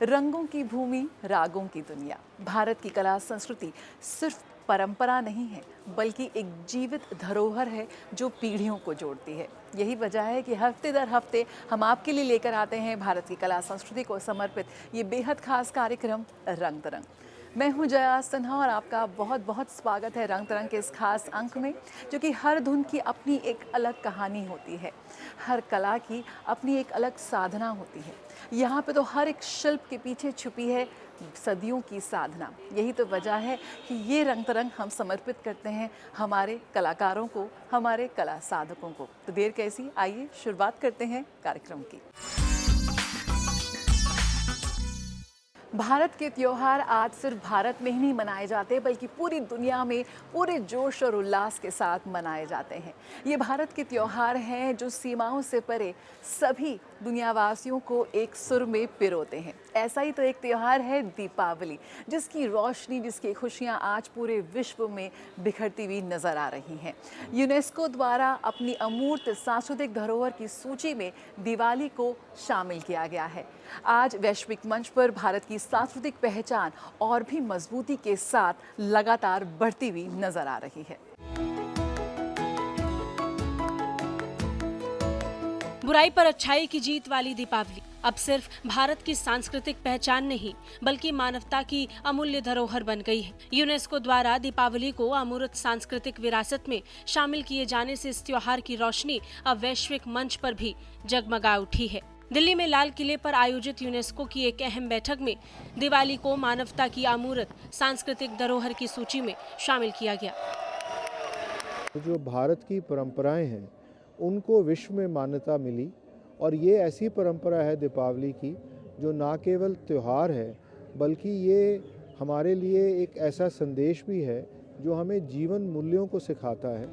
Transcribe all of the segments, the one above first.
रंगों की भूमि, रागों की दुनिया। भारत की कला संस्कृति सिर्फ परंपरा नहीं है, बल्कि एक जीवित धरोहर है जो पीढ़ियों को जोड़ती है। यही वजह है कि हफ्ते दर हफ्ते हम आपके लिए लेकर आते हैं भारत की कला संस्कृति को समर्पित ये बेहद खास कार्यक्रम रंग तरंग। मैं हूं जया सिन्हा और आपका बहुत बहुत स्वागत है रंग तरंग के इस खास अंक में, जो कि हर धुन की अपनी एक अलग कहानी होती है, हर कला की अपनी एक अलग साधना होती है। यहाँ पे तो हर एक शिल्प के पीछे छुपी है सदियों की साधना। यही तो वजह है कि ये रंग तरंग हम समर्पित करते हैं हमारे कलाकारों को, हमारे कला साधकों को। तो देर कैसी, आइए शुरुआत करते हैं कार्यक्रम की। भारत के त्योहार आज सिर्फ भारत में ही नहीं मनाए जाते, बल्कि पूरी दुनिया में पूरे जोश और उल्लास के साथ मनाए जाते हैं। ये भारत के त्योहार हैं जो सीमाओं से परे सभी दुनियावासियों को एक सुर में पिरोते हैं। ऐसा ही तो एक त्योहार है दीपावली, जिसकी रोशनी, जिसकी खुशियाँ आज पूरे विश्व में बिखरती हुई नजर आ रही हैं। यूनेस्को द्वारा अपनी अमूर्त सांस्कृतिक धरोहर की सूची में दिवाली को शामिल किया गया है। आज वैश्विक मंच पर भारत की सांस्कृतिक पहचान और भी मजबूती के साथ लगातार बढ़ती हुई नजर आ रही है। बुराई पर अच्छाई की जीत वाली दीपावली अब सिर्फ भारत की सांस्कृतिक पहचान नहीं, बल्कि मानवता की अमूल्य धरोहर बन गई है। यूनेस्को द्वारा दीपावली को अमूर्त सांस्कृतिक विरासत में शामिल किए जाने से इस त्योहार की रोशनी अब वैश्विक मंच पर भी जगमगा उठी है। दिल्ली में लाल किले पर आयोजित यूनेस्को की एक अहम बैठक में दिवाली को मानवता की अमूर्त सांस्कृतिक धरोहर की सूची में शामिल किया गया। जो भारत की परंपराएं हैं उनको विश्व में मान्यता मिली, और ये ऐसी परंपरा है दीपावली की जो ना केवल त्यौहार है, बल्कि ये हमारे लिए एक ऐसा संदेश भी है जो हमें जीवन मूल्यों को सिखाता है।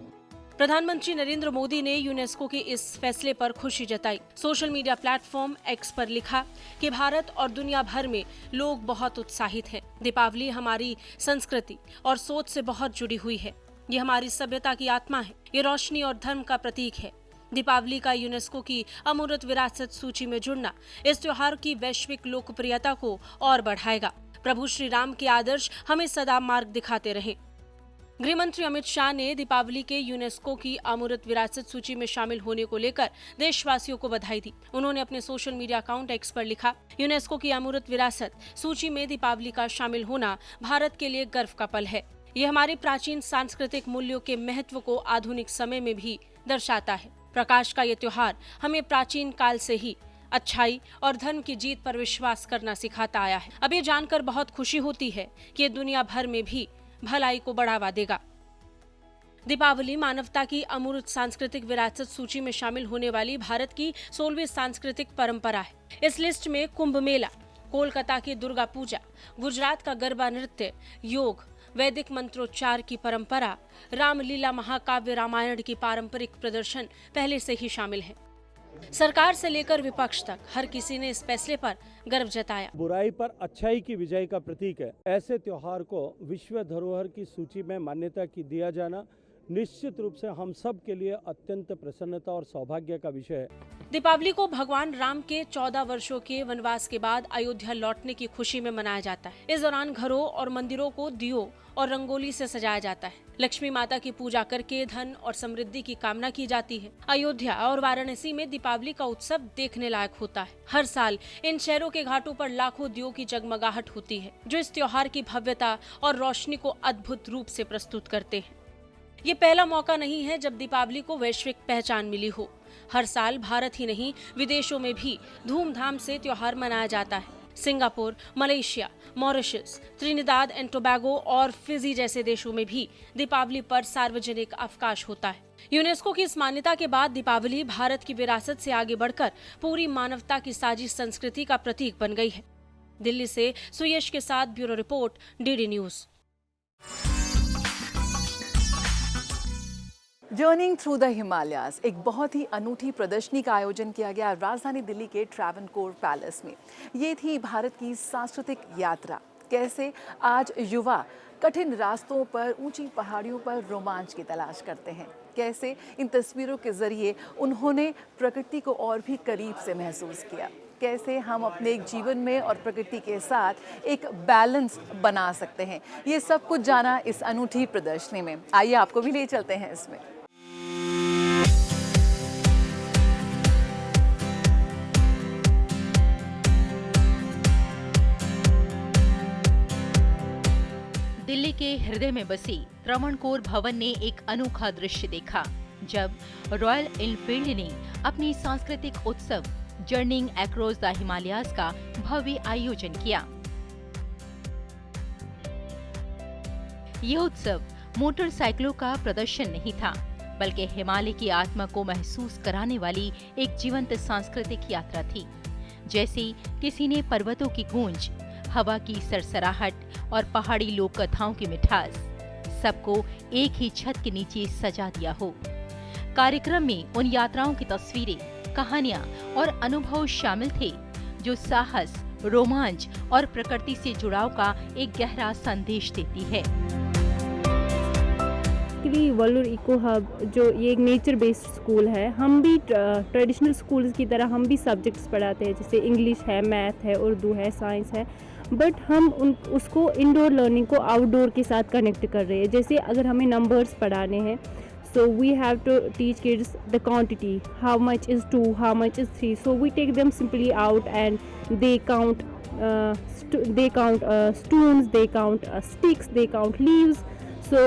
प्रधानमंत्री नरेंद्र मोदी ने यूनेस्को के इस फैसले पर खुशी जताई। सोशल मीडिया प्लेटफॉर्म एक्स पर लिखा कि भारत और दुनिया भर में लोग बहुत उत्साहित हैं। दीपावली हमारी संस्कृति और सोच से बहुत जुड़ी हुई है। ये हमारी सभ्यता की आत्मा है। ये रोशनी और धर्म का प्रतीक है। दीपावली का यूनेस्को की अमूर्त विरासत सूची में जुड़ना इस त्योहार की वैश्विक लोकप्रियता को और बढ़ाएगा। प्रभु श्री राम के आदर्श हमें सदा मार्ग दिखाते रहें। गृह मंत्री अमित शाह ने दीपावली के यूनेस्को की अमूर्त विरासत सूची में शामिल होने को लेकर देशवासियों को बधाई दी। उन्होंने अपने सोशल मीडिया अकाउंट एक्स पर लिखा, यूनेस्को की अमूर्त विरासत सूची में दीपावली का शामिल होना भारत के लिए गर्व का पल है। ये हमारे प्राचीन सांस्कृतिक मूल्यों के महत्व को आधुनिक समय में भी दर्शाता है। प्रकाश का ये त्योहार हमें प्राचीन काल से ही अच्छाई और धर्म की जीत पर विश्वास करना सिखाता आया है। अब ये जानकर बहुत खुशी होती है कि ये दुनिया भर में भी भलाई को बढ़ावा देगा। दीपावली मानवता की अमूर्त सांस्कृतिक विरासत सूची में शामिल होने वाली भारत की 16वीं सांस्कृतिक परंपरा है। इस लिस्ट में कुंभ मेला, कोलकाता की दुर्गा पूजा, गुजरात का गरबा नृत्य, योग, वैदिक मंत्रोच्चार की परंपरा, रामलीला, महाकाव्य रामायण की पारंपरिक प्रदर्शन पहले से ही शामिल है। सरकार से लेकर विपक्ष तक हर किसी ने इस फैसले पर गर्व जताया। बुराई पर अच्छाई की विजय का प्रतीक है। ऐसे त्योहार को विश्व धरोहर की सूची में मान्यता की दिया जाना निश्चित रूप से हम सब के लिए अत्यंत प्रसन्नता और सौभाग्य का विषय है। दीपावली को भगवान राम के 14 वर्षों के वनवास के बाद अयोध्या लौटने की खुशी में मनाया जाता है। इस दौरान घरों और मंदिरों को दियों और रंगोली से सजाया जाता है। लक्ष्मी माता की पूजा करके धन और समृद्धि की कामना की जाती है। अयोध्या और वाराणसी में दीपावली का उत्सव देखने लायक होता है। हर साल इन शहरों के घाटों पर लाखों दियों की जगमगाहट होती है, जो इस त्योहार की भव्यता और रोशनी को अद्भुत रूप से प्रस्तुत करते हैं। ये पहला मौका नहीं है जब दीपावली को वैश्विक पहचान मिली हो। हर साल भारत ही नहीं, विदेशों में भी धूमधाम से त्योहार मनाया जाता है। Singapore, Malaysia, Mauritius, Trinidad and Tobago और फिजी जैसे देशों में भी दीपावली पर सार्वजनिक अवकाश होता है। यूनेस्को की इस मान्यता के बाद दीपावली भारत की विरासत से आगे बढ़कर पूरी मानवता की साझी संस्कृति का प्रतीक बन गई है। दिल्ली से सुयश के साथ bureau report, DD news. Journeying through the Himalayas एक बहुत ही अनूठी प्रदर्शनी का आयोजन किया गया राजधानी दिल्ली के ट्रैवनकोर पैलेस में। ये थी भारत की सांस्कृतिक यात्रा। कैसे आज युवा कठिन रास्तों पर, ऊंची पहाड़ियों पर रोमांच की तलाश करते हैं। कैसे इन तस्वीरों के जरिए उन्होंने प्रकृति को और भी करीब से महसूस किया। कैसे हम अपने एक जीवन में और प्रकृति के साथ एक बैलेंस बना सकते हैं। ये सब कुछ जाना इस अनूठी प्रदर्शनी में। आइए आपको भी ले चलते हैं इसमें। दिल्ली के हृदय में बसी त्रावणकोर भवन ने एक अनोखा दृश्य देखा जब रॉयल एनफील्ड ने अपनी सांस्कृतिक उत्सव जर्निंग अक्रॉस द हिमालयाज का भव्य आयोजन किया। यह उत्सव मोटरसाइकिलों का प्रदर्शन नहीं था, बल्कि हिमालय की आत्मा को महसूस कराने वाली एक जीवंत सांस्कृतिक यात्रा थी। जैसे किसी ने पर्वतों की गूंज, हवा की सरसराहट और पहाड़ी लोक कथाओं की मिठास सबको एक ही छत के नीचे सजा दिया हो। कार्यक्रम में उन यात्राओं की तस्वीरें, कहानियां और अनुभव शामिल थे जो साहस, रोमांच और प्रकृति से जुड़ाव का एक गहरा संदेश देती है। वल्लूर इको हब जो ये एक नेचर बेस्ड स्कूल है, हम भी ट्रेडिशनल स्कूल्स की तरह हम भी सब्जेक्ट्स पढ़ाते हैं, जैसे इंग्लिश है, मैथ है, उर्दू है, साइंस है, बट हम उसको इंडोर लर्निंग को आउटडोर के साथ कनेक्ट कर रहे हैं। जैसे अगर हमें नंबर्स पढ़ाने हैं, so we have to teach kids the quantity, how much is 2, how much is 3, so we take them simply out and they count stones, they count sticks, they count leaves. so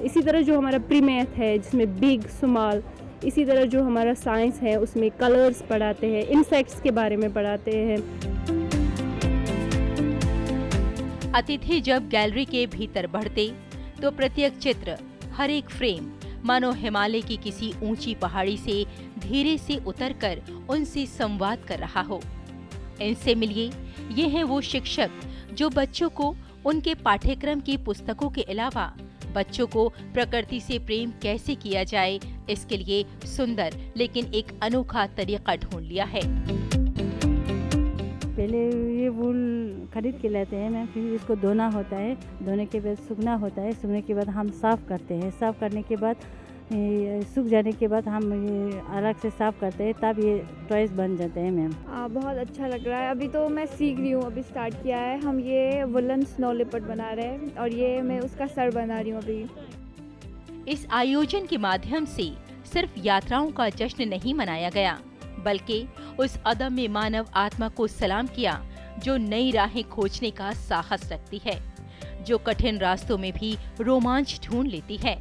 इसी तरह जो हमारा pre math है जिसमें big, small, इसी तरह जो हमारा साइंस है उसमें कलर्स पढ़ाते हैं, इंसेक्ट्स के बारे में पढ़ाते हैं। अतिथि जब गैलरी के भीतर बढ़ते तो प्रत्येक चित्र, हर एक फ्रेम मानो हिमालय की किसी ऊंची पहाड़ी से धीरे से उतरकर उनसे संवाद कर रहा हो। इनसे मिलिए, ये हैं वो शिक्षक जो बच्चों को उनके पाठ्यक्रम की पुस्तकों के अलावा बच्चों को प्रकृति से प्रेम कैसे किया जाए, इसके लिए सुंदर लेकिन एक अनोखा तरीका ढूंढ लिया है। पहले ये वूल खरीद के लाते हैं मैम, फिर इसको धोना होता है, धोने के बाद सूखना होता है, सूखने के बाद हम साफ़ करते हैं, साफ़ करने के बाद सूख जाने के बाद हम ये अलग से साफ़ करते हैं, तब ये टॉयज बन जाते हैं मैम। बहुत अच्छा लग रहा है। अभी तो मैं सीख रही हूँ, अभी स्टार्ट किया है। हम ये वुलन स्नो लेपर्ड बना रहे हैं और ये मैं उसका सर बना रही हूँ अभी। इस आयोजन के माध्यम से सिर्फ यात्राओं का जश्न नहीं मनाया गया, बल्कि उस अदम्य मानव आत्मा को सलाम किया जो नई राहें खोजने का साहस रखती है, जो कठिन रास्तों में भी रोमांच ढूंढ लेती है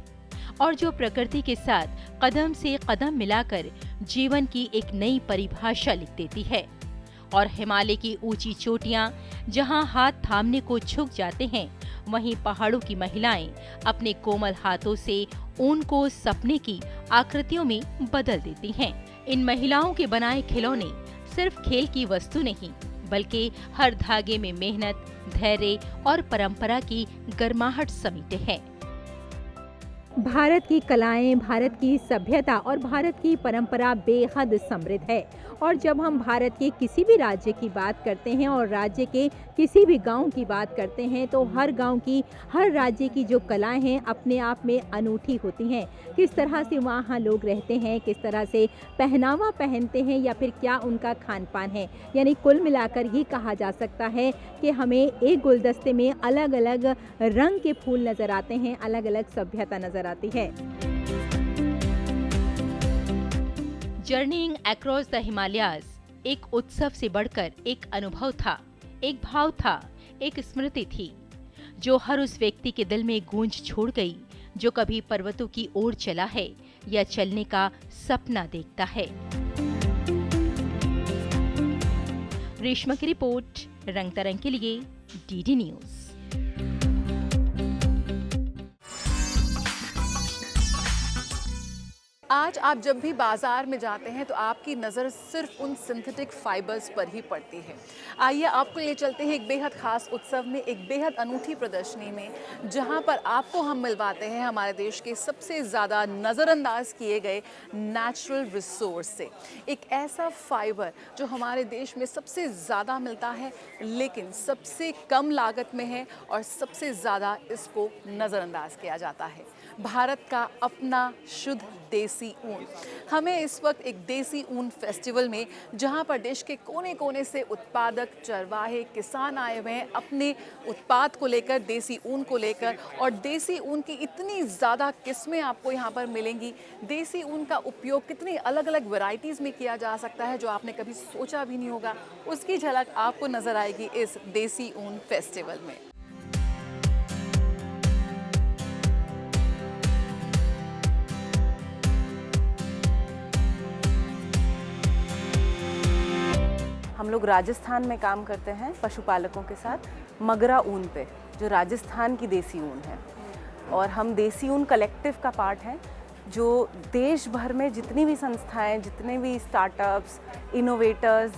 और जो प्रकृति के साथ कदम से कदम मिलाकर जीवन की एक नई परिभाषा लिख देती है। और हिमालय की ऊंची चोटियां जहां हाथ थामने को झुक जाते हैं, वहीं पहाड़ों की महिलाएं अपने कोमल हाथों से ऊन को सपने की आकृतियों में बदल देती हैं। इन महिलाओं के बनाए खिलौने सिर्फ खेल की वस्तु नहीं, बल्कि हर धागे में मेहनत, धैर्य और परंपरा की गर्माहट समेटे हैं। भारत की कलाएं, भारत की सभ्यता और भारत की परंपरा बेहद समृद्ध है। और जब हम भारत के किसी भी राज्य की बात करते हैं और राज्य के किसी भी गांव की बात करते हैं, तो हर गांव की, हर राज्य की जो कलाएं हैं अपने आप में अनूठी होती हैं। किस तरह से वहाँ लोग रहते हैं, किस तरह से पहनावा पहनते हैं, या फिर क्या उनका खान पान है। यानी कुल मिलाकर ये कहा जा सकता है कि हमें एक गुलदस्ते में अलग अलग रंग के फूल नजर आते हैं, अलग अलग सभ्यता नजर आती है। जर्निंग अक्रॉस द हिमालयाज एक उत्सव से बढ़कर एक अनुभव था, एक भाव था, एक स्मृति थी जो हर उस व्यक्ति के दिल में गूंज छोड़ गई जो कभी पर्वतों की ओर चला है या चलने का सपना देखता है। रेशमा की रिपोर्ट, रंग तरंग के लिए डीडी न्यूज। आज आप जब भी बाजार में जाते हैं तो आपकी नज़र सिर्फ उन सिंथेटिक फाइबर्स पर ही पड़ती है। आइए आपको ले चलते हैं एक बेहद खास उत्सव में, एक बेहद अनूठी प्रदर्शनी में, जहां पर आपको हम मिलवाते हैं हमारे देश के सबसे ज़्यादा नज़रअंदाज किए गए नेचुरल रिसोर्स से। एक ऐसा फाइबर जो हमारे देश में सबसे ज़्यादा मिलता है लेकिन सबसे कम लागत में है और सबसे ज़्यादा इसको नज़रअंदाज किया जाता है। भारत का अपना शुद्ध देसी देसी ऊन। हमें इस वक्त एक देसी ऊन फेस्टिवल में, जहां पर देश के कोने कोने से उत्पादक, चरवाहे, किसान आए हुए हैं अपने उत्पाद को लेकर, देसी ऊन को लेकर। और देसी ऊन की इतनी ज़्यादा किस्में आपको यहाँ पर मिलेंगी। देसी ऊन का उपयोग कितनी अलग अलग वैरायटीज़ में किया जा सकता है जो आपने कभी सोचा भी नहीं होगा, उसकी झलक आपको नज़र आएगी इस देसी ऊन फेस्टिवल में। हम लोग राजस्थान में काम करते हैं पशुपालकों के साथ मगरा ऊन पे, जो राजस्थान की देसी ऊन है। और हम देसी ऊन कलेक्टिव का पार्ट हैं, जो देश भर में जितनी भी संस्थाएं, जितने भी स्टार्टअप्स, इनोवेटर्स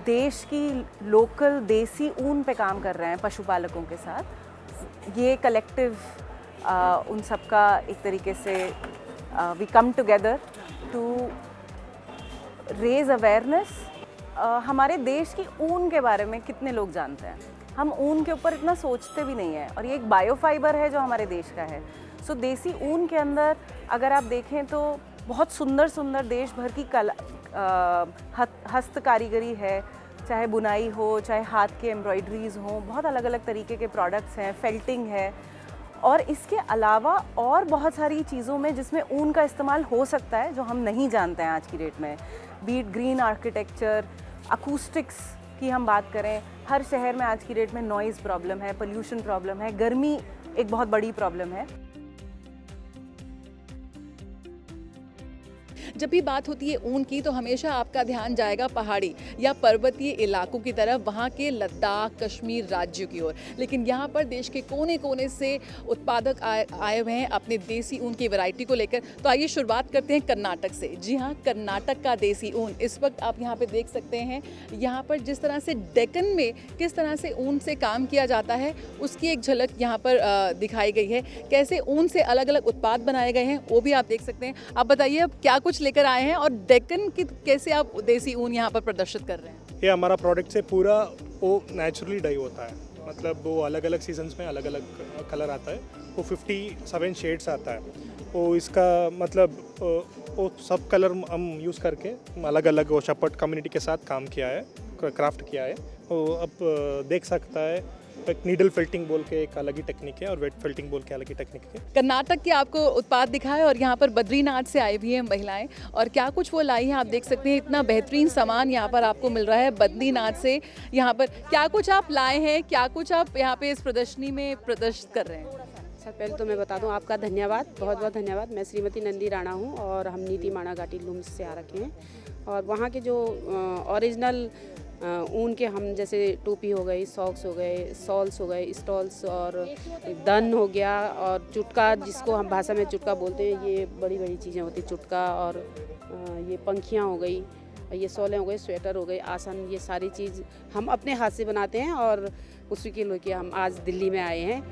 देश की लोकल देसी ऊन पे काम कर रहे हैं पशुपालकों के साथ। ये कलेक्टिव उन सबका एक तरीके से we come together to raise awareness. हमारे देश की ऊन के बारे में कितने लोग जानते हैं? हम ऊन के ऊपर इतना सोचते भी नहीं है, और ये एक बायोफाइबर है जो हमारे देश का है। सो देसी ऊन के अंदर अगर आप देखें तो बहुत सुंदर सुंदर देश भर की हस्त कारीगरी है, चाहे बुनाई हो, चाहे हाथ के एम्ब्रॉयडरीज हो, बहुत अलग अलग तरीके के प्रोडक्ट्स हैं, फेल्टिंग है। और इसके अलावा और बहुत सारी चीज़ों में जिसमें ऊन का इस्तेमाल हो सकता है जो हम नहीं जानते हैं आज की डेट में। बीट ग्रीन आर्किटेक्चर, अकूस्टिक्स की हम बात करें, हर शहर में आज की डेट में नॉइज़ प्रॉब्लम है, पोल्यूशन प्रॉब्लम है, गर्मी एक बहुत बड़ी प्रॉब्लम है। जब भी बात होती है ऊन की तो हमेशा आपका ध्यान जाएगा पहाड़ी या पर्वतीय इलाकों की तरफ, वहाँ के लद्दाख, कश्मीर राज्यों की ओर। लेकिन यहाँ पर देश के कोने कोने से उत्पादक आए हुए हैं अपने देसी ऊन की वैरायटी को लेकर। तो आइए शुरुआत करते हैं कर्नाटक से। जी हाँ, कर्नाटक का देसी ऊन इस वक्त आप यहाँ पे देख सकते हैं। यहाँ पर जिस तरह से डेक्कन में किस तरह से ऊन से काम किया जाता है उसकी एक झलक यहाँ पर दिखाई गई है। कैसे ऊन से अलग अलग उत्पाद बनाए गए हैं वो भी आप देख सकते हैं। आप बताइए अब क्या कुछ लेकर आए हैं और डेक्कन की कैसे आप देसी ऊन यहाँ पर प्रदर्शित कर रहे हैं? ये हमारा प्रोडक्ट से पूरा वो नेचुरली डाई होता है, मतलब वो अलग अलग सीजन्स में अलग अलग कलर आता है। वो 57 शेड्स आता है। वो इसका मतलब वो सब कलर हम यूज़ करके अलग अलग वो शपट कम्युनिटी के साथ काम किया है, क्राफ्ट किया है। वो अब देख सकता है एक नीडल फेल्टिंग बोल के एक अलग ही टेक्निक है और वेट फेल्टिंग बोल के अलग ही टेक्निक है। कर्नाटक के आपको उत्पाद दिखाए और यहाँ पर बद्रीनाथ से आई भी हैं महिलाएं, और क्या कुछ वो लाई हैं आप देख सकते हैं। इतना बेहतरीन सामान यहाँ पर आपको मिल रहा है बद्रीनाथ से। यहाँ पर क्या कुछ आप लाए हैं, क्या कुछ आप यहाँ पे इस प्रदर्शनी में प्रदर्शित कर रहे हैं? सर पहले तो मैं बता दूं आपका धन्यवाद, बहुत बहुत धन्यवाद। मैं श्रीमती नंदी राणा हूं और हम नीति माणा घाटी लूम्स से आ रखे हैं। और वहाँ के जो ओरिजिनल ऊन के हम जैसे टोपी हो गई, सॉक्स हो गए, सॉल्स हो गए, स्टॉल्स और दन हो गया, और चुटका जिसको हम भाषा में चुटका बोलते हैं, ये बड़ी बड़ी चीज़ें होती हैं चुटका। और ये पंखियाँ हो गई, ये सॉलें हो गई, स्वेटर हो गई, आसन, ये सारी चीज़ हम अपने हाथ से बनाते हैं और उसी के लेके हम आज दिल्ली में आए हैं।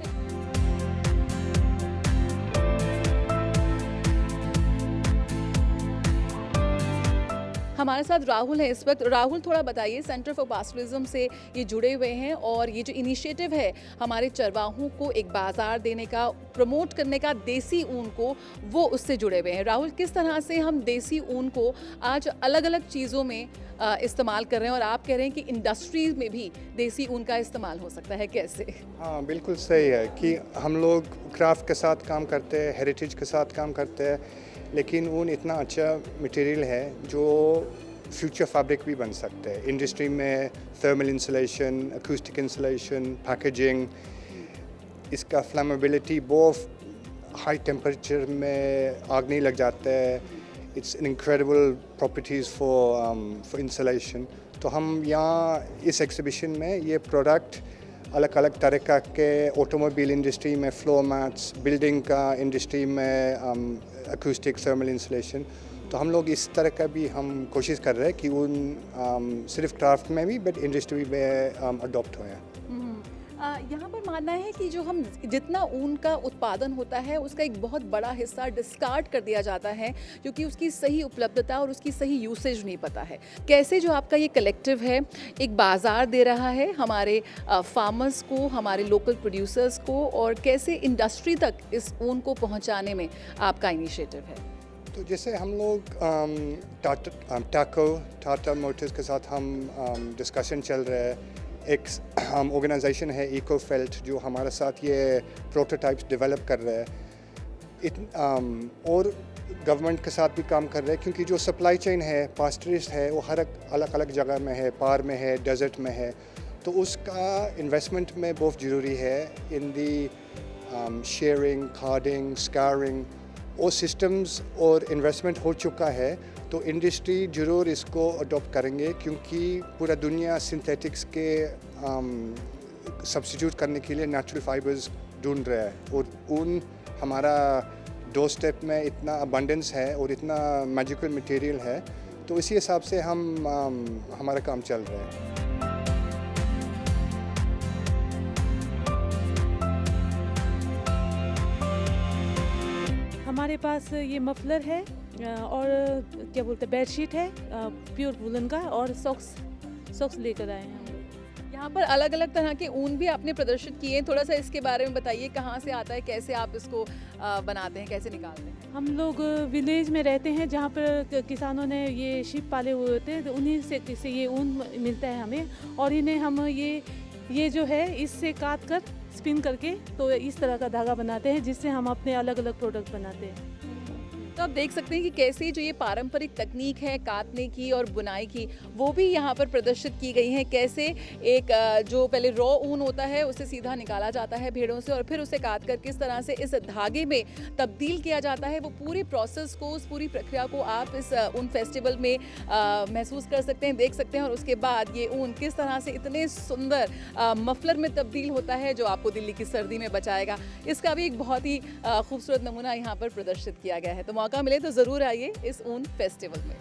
हमारे साथ राहुल है इस वक्त। राहुल, थोड़ा बताइए, सेंटर फॉर पास्टोरलिज्म से ये जुड़े हुए हैं और ये जो इनिशिएटिव है हमारे चरवाहों को एक बाज़ार देने का, प्रमोट करने का देसी ऊन को, वो उससे जुड़े हुए हैं। राहुल, किस तरह से हम देसी ऊन को आज अलग अलग चीज़ों में इस्तेमाल कर रहे हैं और आप कह रहे हैं कि इंडस्ट्री में भी देसी ऊन का इस्तेमाल हो सकता है, कैसे? हाँ, बिल्कुल सही है कि हम लोग क्राफ्ट के साथ काम करते हैं, हेरिटेज के साथ काम करते हैं, लेकिन ऊन इतना अच्छा मटेरियल है जो फ्यूचर फैब्रिक भी बन सकते हैं। इंडस्ट्री में thermal insulation, acoustic insulation, packaging, इसका फ्लेमेबिलिटी बहुत हाई टेम्परेचर में आग नहीं लग जाता है। It's an incredible properties for insulation. तो हम यहाँ इस एग्जीबिशन में ये प्रोडक्ट अलग अलग तरह के ऑटोमोबाइल इंडस्ट्री में फ्लोर मैट्स, बिल्डिंग का इंडस्ट्री में अकूस्टिक थर्मल इंसुलेशन, तो हम लोग इस तरह का भी हम कोशिश कर रहे हैं कि उन सिर्फ क्राफ्ट में भी बट इंडस्ट्री में अडॉप्ट हो। यहाँ पर मानना है कि जो हम जितना ऊन का उत्पादन होता है उसका एक बहुत बड़ा हिस्सा डिस्कार्ड कर दिया जाता है क्योंकि उसकी सही उपलब्धता और उसकी सही यूसेज नहीं पता है। कैसे जो आपका ये कलेक्टिव है एक बाज़ार दे रहा है हमारे फार्मर्स को, हमारे लोकल प्रोड्यूसर्स को, और कैसे इंडस्ट्री तक इस ऊन को पहुँचाने में आपका इनिशिएटिव है? तो जैसे हम लोग टाटा मोटर्स के साथ हम डिस्कशन चल रहा है। एक ऑर्गेनाइजेशन है इकोफेल्ट जो हमारे साथ ये प्रोटोटाइप्स डेवलप कर रहा है। और गवर्नमेंट के साथ भी काम कर रहे हैं क्योंकि जो सप्लाई चेन है पास्टरिस्ट है वो हर अलग अलग जगह में है, पार में है, डेजर्ट में है, तो उसका इन्वेस्टमेंट में बहुत ज़रूरी है इन दी शेयरिंग, कार्डिंग, स्कारिंग, वो सिस्टम्स और इन्वेस्टमेंट हो चुका है। तो इंडस्ट्री ज़रूर इसको अडॉप्ट करेंगे क्योंकि पूरा दुनिया सिंथेटिक्स के सब्स्टिट्यूट करने के लिए नेचुरल फाइबर्स ढूंढ रहा है, और ऊन हमारा डोर स्टेप में इतना अबंडेंस है और इतना मैजिकल मटेरियल है, तो इसी हिसाब से हमारा काम चल रहा है। हमारे पास ये मफलर है और क्या बोलते हैं बेडशीट है प्योर वुलन का, और सॉक्स लेकर आए हैं। यहाँ पर अलग अलग तरह के ऊन भी आपने प्रदर्शित किए हैं, थोड़ा सा इसके बारे में बताइए। कहाँ से आता है, कैसे आप इसको बनाते हैं, कैसे निकालते हैं? हम लोग विलेज में रहते हैं जहाँ पर किसानों ने ये शीप पाले हुए होते हैं, तो उन्हीं से ये ऊन मिलता है हमें, और इन्हें हम ये जो है इससे काट कर स्पिन करके तो इस तरह का धागा बनाते हैं जिससे हम अपने अलग अलग प्रोडक्ट बनाते हैं। तो आप देख सकते हैं कि कैसे जो ये पारंपरिक तकनीक है काटने की और बुनाई की वो भी यहाँ पर प्रदर्शित की गई है। कैसे एक जो पहले रॉ ऊन होता है उसे सीधा निकाला जाता है भेड़ों से और फिर उसे काट कर किस तरह से इस धागे में तब्दील किया जाता है, वो पूरे प्रोसेस को, उस पूरी प्रक्रिया को आप इस ऊन फेस्टिवल में महसूस कर सकते हैं, देख सकते हैं। और उसके बाद ये ऊन किस तरह से इतने सुंदर मफलर में तब्दील होता है जो आपको दिल्ली की सर्दी में बचाएगा, इसका भी एक बहुत ही खूबसूरत नमूना यहाँ पर प्रदर्शित किया गया है। तो मौका मिले तो जरूर आइए इस ऊन फेस्टिवल में।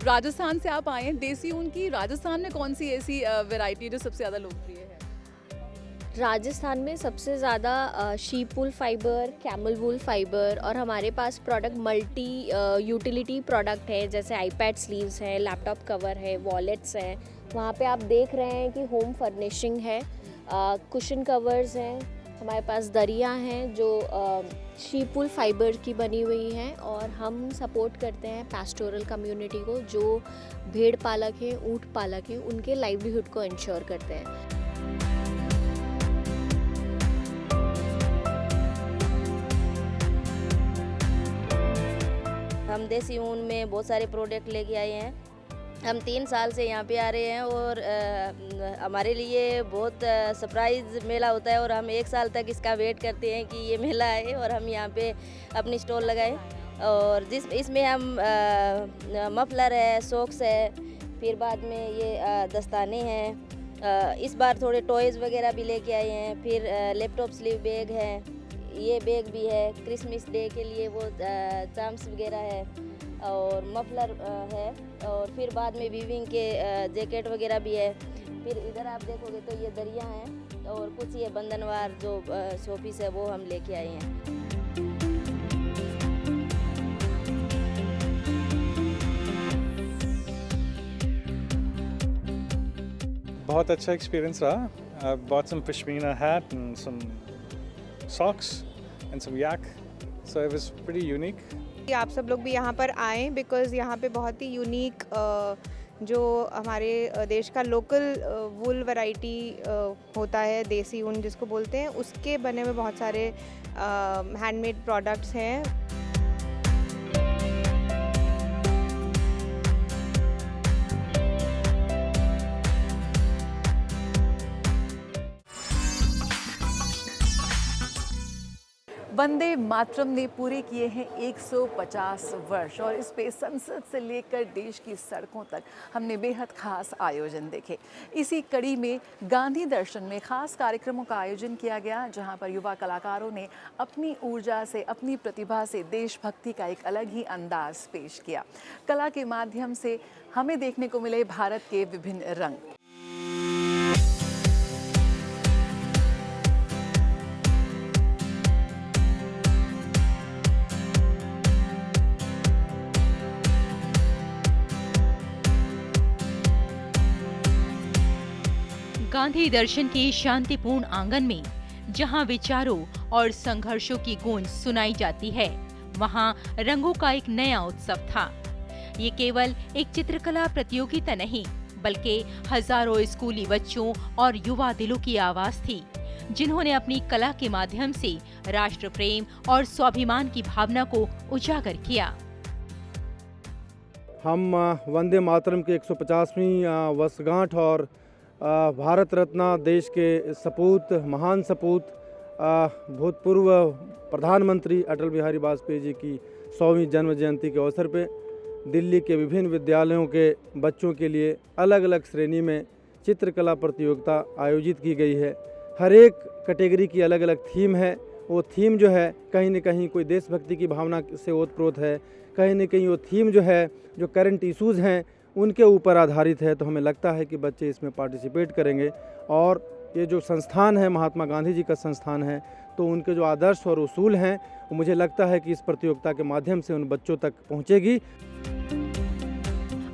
राजस्थान से आप आए हैं, देसी ऊन की राजस्थान में कौन सी ऐसी वैरायटी जो सबसे ज़्यादा लोकप्रिय है? राजस्थान में सबसे ज़्यादा शीप वूल फाइबर, कैमल वूल फाइबर, और हमारे पास प्रोडक्ट मल्टी यूटिलिटी प्रोडक्ट है, जैसे आईपैड स्लीव्स है, लैपटॉप कवर है, वॉलेट्स हैं। वहाँ पे आप देख रहे हैं कि होम फर्निशिंग है, कुशन कवर्स हैं, हमारे पास दरियाँ हैं जो शीप वूल फाइबर की बनी हुई हैं, और हम सपोर्ट करते हैं पैस्टोरल कम्युनिटी को जो भेड़ पालक हैं, ऊँट पालक हैं, उनके लाइवलीहुड को इंश्योर करते हैं। हम देसी ऊन में बहुत सारे प्रोडक्ट लेके आए हैं। हम 3 साल से यहाँ पे आ रहे हैं और हमारे लिए बहुत सरप्राइज़ मेला होता है, और हम 1 साल तक इसका वेट करते हैं कि ये मेला आए और हम यहाँ पे अपनी स्टॉल लगाएं। और इसमें हम मफलर है, सॉक्स है, फिर बाद में ये दस्ताने हैं। इस बार थोड़े टॉयज़ वगैरह भी लेके आए हैं। फिर लैपटॉप स्लीव बैग है, ये बैग भी है, क्रिसमस डे के लिए वो चाम्स वगैरह है, और मफलर है, और फिर बाद में वीविंग के जैकेट वगैरह भी है। फिर इधर आप देखोगे तो ये दरिया हैं, और कुछ ये बंधनवार जो शोपीस है वो हम लेके आए हैं। बहुत अच्छा एक्सपीरियंस रहा। I bought some pashmina hat and some socks and some yak, so it was pretty unique. आप सब लोग भी यहाँ पर आएँ बिकॉज़ यहाँ पे बहुत ही यूनिक जो हमारे देश का लोकल वूल वैरायटी होता है, देसी ऊन जिसको बोलते हैं, उसके बने हुए बहुत सारे हैंडमेड प्रोडक्ट्स हैं। वंदे मातरम ने पूरे किए हैं 150 वर्ष और इस पे संसद से लेकर देश की सड़कों तक हमने बेहद खास आयोजन देखे। इसी कड़ी में गांधी दर्शन में खास कार्यक्रमों का आयोजन किया गया, जहां पर युवा कलाकारों ने अपनी ऊर्जा से, अपनी प्रतिभा से देशभक्ति का एक अलग ही अंदाज पेश किया। कला के माध्यम से हमें देखने को मिले भारत के विभिन्न रंग। गांधी दर्शन के शांतिपूर्ण आंगन में जहां विचारों और संघर्षों की गूंज सुनाई जाती है, वहां रंगों का एक नया उत्सव था। ये केवल एक चित्रकला प्रतियोगिता नहीं, बल्कि हजारों स्कूली बच्चों और युवा दिलों की आवाज थी, जिन्होंने अपनी कला के माध्यम से राष्ट्र प्रेम और स्वाभिमान की भावना को उजागर किया। हम वंदे मातरम के 150वीं वर्षगांठ और भारत रत्न देश के सपूत, महान सपूत, भूतपूर्व प्रधानमंत्री अटल बिहारी वाजपेयी जी की 100वीं जन्म जयंती के अवसर पे दिल्ली के विभिन्न विद्यालयों के बच्चों के लिए अलग अलग श्रेणी में चित्रकला प्रतियोगिता आयोजित की गई है। हर एक कैटेगरी की अलग अलग थीम है। वो थीम जो है कहीं न कहीं कोई देशभक्ति की भावना से ओतप्रोत है, कहीं न कहीं वो थीम जो है जो करंट इश्यूज़ हैं उनके ऊपर आधारित है। तो हमें लगता है कि बच्चे इसमें पार्टिसिपेट करेंगे और ये जो संस्थान है महात्मा गांधी जी का संस्थान है, तो उनके जो आदर्श और उसूल हैं वो मुझे लगता है कि इस प्रतियोगिता के माध्यम से उन बच्चों तक पहुंचेगी।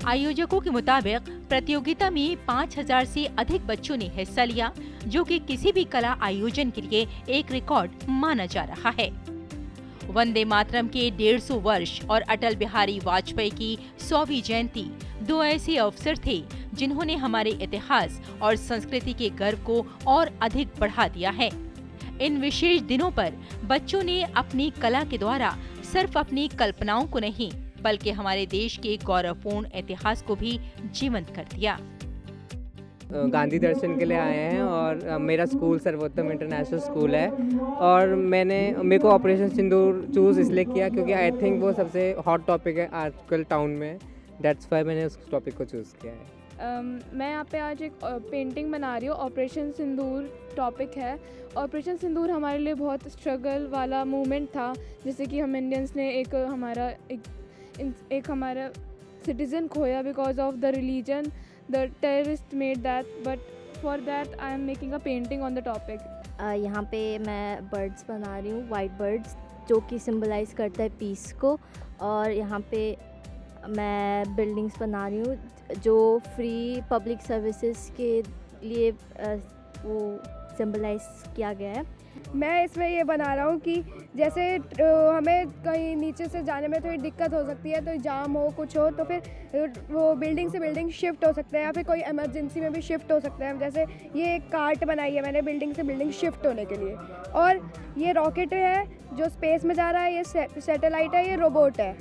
आयोजकों के मुताबिक प्रतियोगिता में 5000 से अधिक बच्चों ने हिस्सा लिया, जो कि किसी भी कला आयोजन के लिए एक रिकॉर्ड माना जा रहा है। वंदे मातरम के 150 वर्ष और अटल बिहारी वाजपेयी की 100वीं जयंती दो ऐसे अवसर थे जिन्होंने हमारे इतिहास और संस्कृति के गर्व को और अधिक बढ़ा दिया है। इन विशेष दिनों पर बच्चों ने अपनी कला के द्वारा सिर्फ अपनी कल्पनाओं को नहीं, बल्कि हमारे देश के गौरवपूर्ण इतिहास को भी जीवंत कर दिया। गांधी दर्शन के लिए आए हैं और मेरा स्कूल सर्वोत्तम इंटरनेशनल स्कूल है और मेरे को ऑपरेशन सिंदूर चूज़ इसलिए किया क्योंकि आई थिंक वो सबसे हॉट टॉपिक है आजकल टाउन में। दैट्स व्हाई मैंने उस टॉपिक को चूज़ किया है। मैं यहाँ पे आज एक पेंटिंग बना रही हूँ। ऑपरेशन सिंदूर टॉपिक है। ऑपरेशन सिंदूर हमारे लिए बहुत स्ट्रगल वाला मूवमेंट था, जैसे कि हम इंडियंस ने एक हमारा सिटीज़न खोया because of the religion. The terrorist made that, but for that I am making a painting on the topic. यहाँ पे मैं बर्ड्स बना रही हूँ, वाइट बर्ड्स, जो कि सिंबलाइज करता है पीस को। और यहाँ पे मैं बिल्डिंग्स बना रही हूँ जो फ्री पब्लिक सर्विसेज के लिए वो सिंबलाइज किया गया है। मैं इसमें ये बना रहा हूँ कि जैसे हमें कहीं नीचे से जाने में थोड़ी दिक्कत हो सकती है, तो जाम हो कुछ हो तो फिर वो बिल्डिंग से बिल्डिंग शिफ्ट हो सकता है या फिर कोई इमरजेंसी में भी शिफ्ट हो सकता है। जैसे ये एक कार्ट बनाई है मैंने बिल्डिंग से बिल्डिंग शिफ्ट होने के लिए। और ये रॉकेट है जो स्पेस में जा रहा है, ये सैटेलाइट है, ये रोबोट है।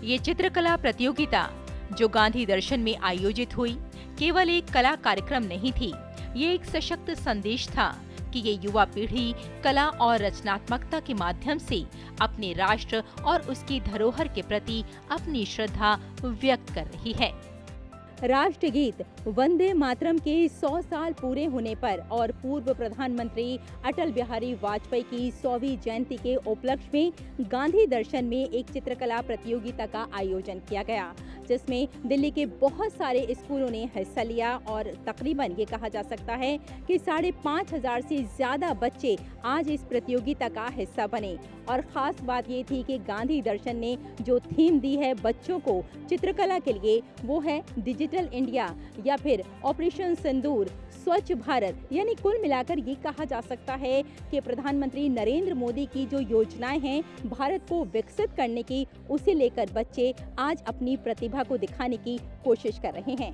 ये चित्रकला प्रतियोगिता जो गांधी दर्शन में आयोजित हुई केवल एक कला कार्यक्रम नहीं थी, ये एक सशक्त संदेश था कि ये युवा पीढ़ी कला और रचनात्मकता के माध्यम से अपने राष्ट्र और उसकी धरोहर के प्रति अपनी श्रद्धा व्यक्त कर रही है। राष्ट्रगीत वंदे मातरम के 100 साल पूरे होने पर और पूर्व प्रधानमंत्री अटल बिहारी वाजपेयी की 100वीं जयंती के उपलक्ष्य में गांधी दर्शन में एक चित्रकला प्रतियोगिता का आयोजन किया गया, जिसमें दिल्ली के बहुत सारे स्कूलों ने हिस्सा लिया और तकरीबन ये कहा जा सकता है कि 5,500 से ज्यादा बच्चे आज इस प्रतियोगिता का हिस्सा बने। और खास बात ये थी कि गांधी दर्शन ने जो थीम दी है बच्चों को चित्रकला के लिए, वो है डिजिटल इंडिया या फिर ऑपरेशन सिंदूर, स्वच्छ भारत। यानी कुल मिलाकर ये कहा जा सकता है कि प्रधानमंत्री नरेंद्र मोदी की जो योजनाएं हैं भारत को विकसित करने की, उसे लेकर बच्चे आज अपनी प्रतिभा को दिखाने की कोशिश कर रहे हैं।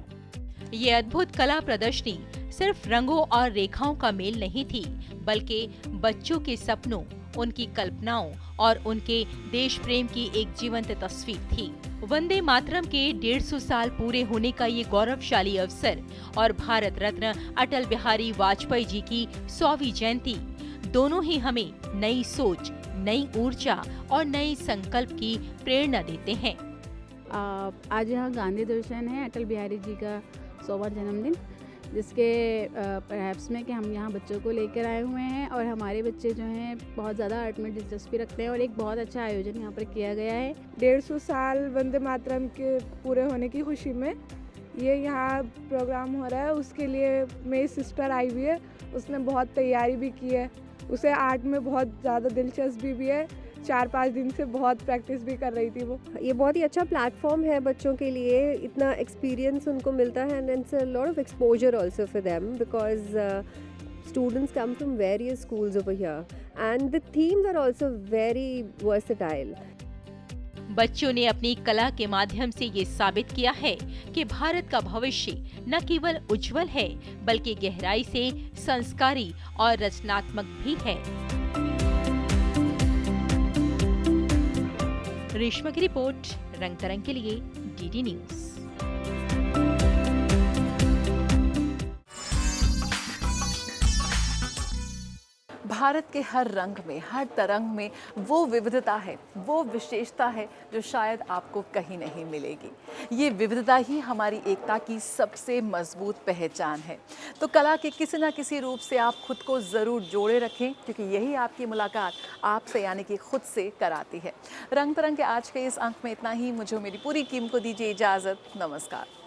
ये अद्भुत कला प्रदर्शनी सिर्फ रंगों और रेखाओं का मेल नहीं थी, बल्कि बच्चों के सपनों, उनकी कल्पनाओं और उनके देश प्रेम की एक जीवंत तस्वीर थी। वंदे मातरम के 150 साल पूरे होने का ये गौरवशाली अवसर और भारत रत्न अटल बिहारी वाजपेयी जी की 100वीं जयंती दोनों ही हमें नई सोच, नई ऊर्जा और नए संकल्प की प्रेरणा देते हैं। आज यहाँ गांधी दर्शन है, अटल बिहारी जी का 100वां जन्मदिन, जिसके प्रयास में कि हम यहाँ बच्चों को लेकर आए हुए हैं और हमारे बच्चे जो हैं बहुत ज़्यादा आर्ट में दिलचस्पी रखते हैं और एक बहुत अच्छा आयोजन यहाँ पर किया गया है। 150 साल वंदे मातरम के पूरे होने की खुशी में ये यहाँ प्रोग्राम हो रहा है। उसके लिए मेरी सिस्टर आई हुई है, उसने बहुत तैयारी भी की है, उसे आर्ट में बहुत ज़्यादा दिलचस्पी भी है। 4-5 दिन से बहुत प्रैक्टिस भी कर रही थी वो। ये बहुत ही अच्छा प्लेटफॉर्म है बच्चों के लिए, इतना एक्सपीरियंस उनको मिलता है and it's a lot of exposure also for them because students come from various schools over here and the themes are also very versatile. बच्चों ने अपनी कला के माध्यम से ये साबित किया है कि भारत का भविष्य न केवल उज्जवल है बल्कि गहराई से संस्कारी और रचनात्मक भी है। रेशमा की रिपोर्ट, रंग तरंग के लिए डीडी न्यूज। भारत के हर रंग में, हर तरंग में वो विविधता है, वो विशेषता है जो शायद आपको कहीं नहीं मिलेगी। ये विविधता ही हमारी एकता की सबसे मजबूत पहचान है। तो कला के किसी न किसी रूप से आप खुद को ज़रूर जोड़े रखें, क्योंकि यही आपकी मुलाकात आपसे यानी कि खुद से कराती है। रंग तरंग के आज के इस अंक में इतना ही। मुझे मेरी पूरी टीम को दीजिए इजाज़त। नमस्कार।